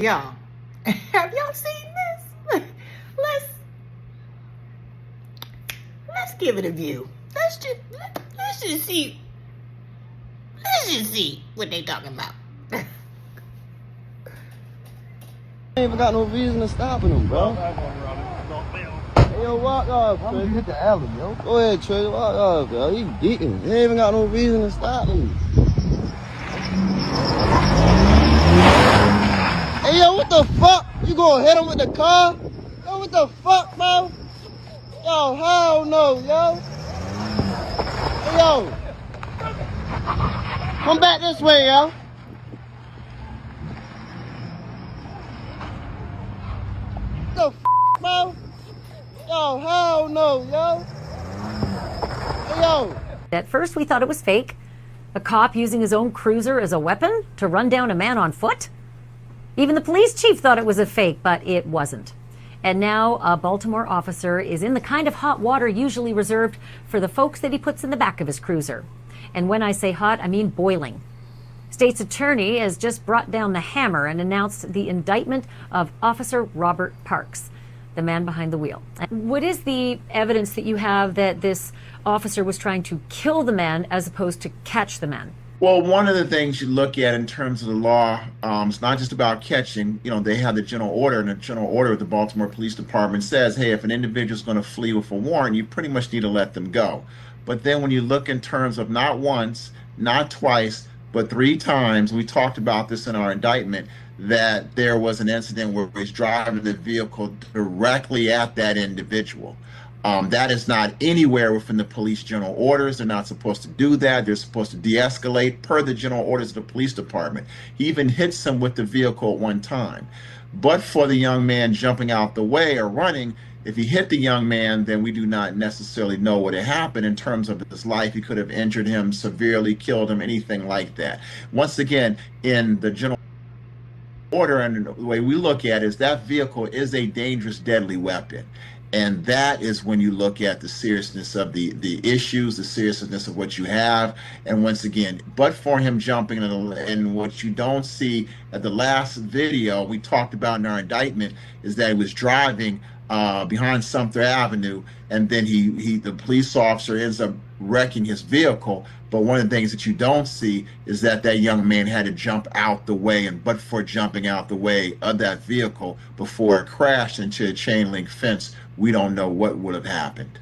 Y'all, have y'all seen this? Let's let's give it a view. Let's just see. Let's just see what they talking about. I ain't even got no reason to stopping him, bro. Hey, yo, walk off, Trey. Hit the alley, yo. Go ahead, Trey. Walk off, bro. He beating. He ain't even got no reason to stop me. Hey, yo, what the fuck? You gonna hit him with the car? Yo, what the fuck, bro? Yo, hell no, yo. Hey, yo. Come back this way, yo. What the f, bro? Yo, hell no, yo. Hey, yo. At first, we thought it was fake. A cop using his own cruiser as a weapon to run down a man on foot? Even the police chief thought it was a fake, but it wasn't. And now a Baltimore officer is in the kind of hot water usually reserved for the folks that he puts in the back of his cruiser. And when I say hot, I mean boiling. State's attorney has just brought down the hammer and announced the indictment of Officer Robert Parks, the man behind the wheel. What is the evidence that you have that this officer was trying to kill the man as opposed to catch the man? Well, one of the things you look at in terms of the law, it's not just about catching. You know, they have the general order, and the general order of the Baltimore Police Department says, hey, if an individual is going to flee with a warrant, you pretty much need to let them go. But then when you look in terms of not once, not twice, but 3 times, we talked about this in our indictment, that there was an incident where he's driving the vehicle directly at that individual. That is not anywhere within the police general orders. They're not supposed to do that. They're supposed to de-escalate per the general orders of the police department. He even hits him with the vehicle at one time. But for the young man jumping out the way or running, if he hit the young man, then we do not necessarily know what had happened in terms of his life. He could have injured him, severely killed him, anything like that. Once again, in the general order and the way we look at it is that vehicle is a dangerous, deadly weapon. And that is when you look at the seriousness of the issues, the seriousness of what you have. And once again, but for him jumping and what you don't see at the last video we talked about in our indictment is that he was driving behind Sumter Avenue, and then the police officer ends up wrecking his vehicle. But one of the things that you don't see is that that young man had to jump out the way, and but for jumping out the way of that vehicle before it crashed into a chain link fence, we don't know what would have happened.